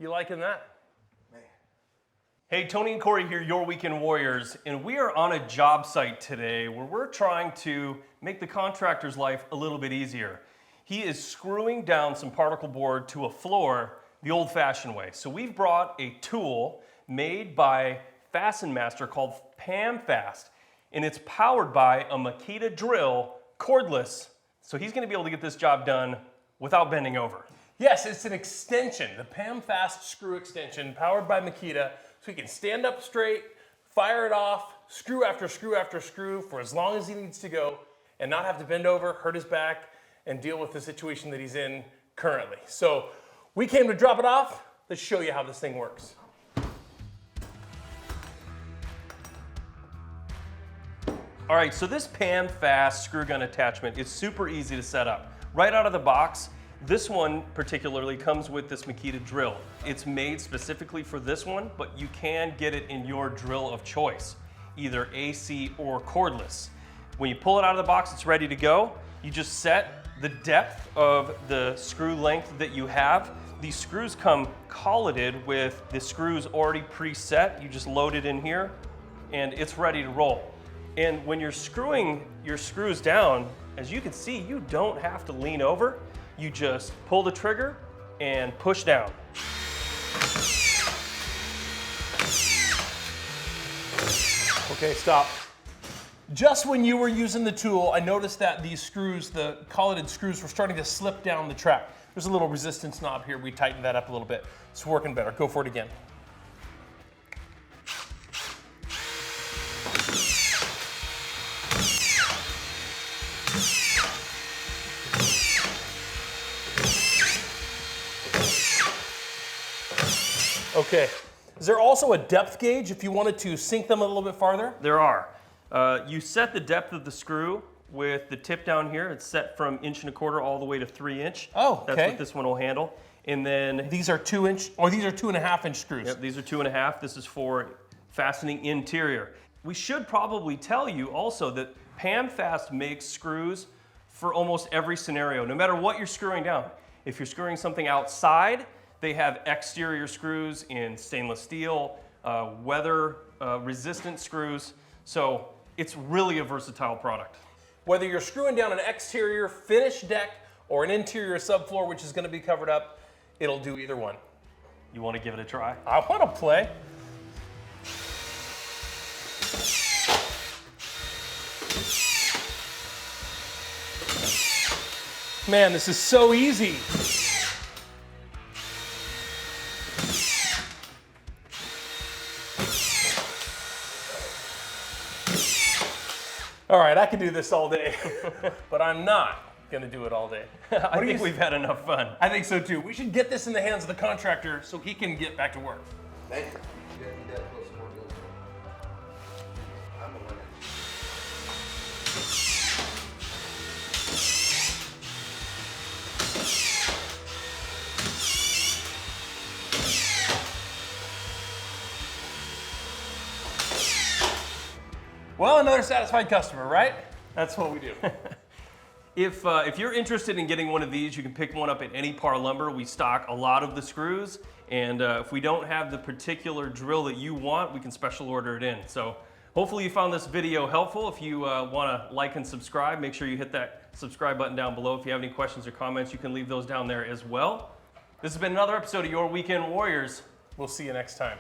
You liking that? Man. Hey, Tony and Corey here, your Weekend Warriors, and we are on a job site today where we're trying to make the contractor's life a little bit easier. He is screwing down some particle board to a floor the old-fashioned way. So we've brought a tool made by Fasten Master called PAMFast, and it's powered by a Makita drill, cordless. So he's gonna be able to get this job done without bending over. Yes, it's an extension, the PAMFast screw extension, powered by Makita, so he can stand up straight, fire it off, screw after screw after screw for as long as he needs to go, and not have to bend over, hurt his back, and deal with the situation that he's in currently. So we came to drop it off. Let's show you how this thing works. All right, so this PAMFast screw gun attachment is super easy to set up. Right out of the box, this one particularly comes with this Makita drill. It's made specifically for this one, but you can get it in your drill of choice, either AC or cordless. When you pull it out of the box, it's ready to go. You just set the depth of the screw length that you have. These screws come colleted with the screws already preset. You just load it in here and it's ready to roll. And when you're screwing your screws down, as you can see, you don't have to lean over. You just pull the trigger and push down. Okay, stop. Just when you were using the tool, I noticed that these screws, the colleted screws, were starting to slip down the track. There's a little resistance knob here. We tightened that up a little bit. It's working better. Go for it again. Okay. Is there also a depth gauge if you wanted to sink them a little bit farther? There are. You set the depth of the screw with the tip down here. It's set from 1.25 inches all the way to 3 inch. Oh, okay. That's what this one will handle. And then these are 2 inch, or these are 2.5 inch screws. Yep, these are 2.5. This is for fastening interior. We should probably tell you also that PAMFast makes screws for almost every scenario, no matter what you're screwing down. If you're screwing something outside, they have exterior screws in stainless steel, weather resistant screws. So it's really a versatile product. Whether you're screwing down an exterior finished deck or an interior subfloor, which is going to be covered up, it'll do either one. You want to give it a try? I want to play. Man, this is so easy. All right, I could do this all day, but I'm not gonna do it all day. I think we've had enough fun. I think so too. We should get this in the hands of the contractor so he can get back to work. Thank you. You got that close more good. I'm a winner. Well, another satisfied customer, right? That's what we do. If you're interested in getting one of these, you can pick one up at any Par Lumber. We stock a lot of the screws, and if we don't have the particular drill that you want, we can special order it in. So hopefully you found this video helpful. If you want to like and subscribe, make sure you hit that subscribe button down below. If you have any questions or comments, you can leave those down there as well. This has been another episode of Your Weekend Warriors. We'll see you next time.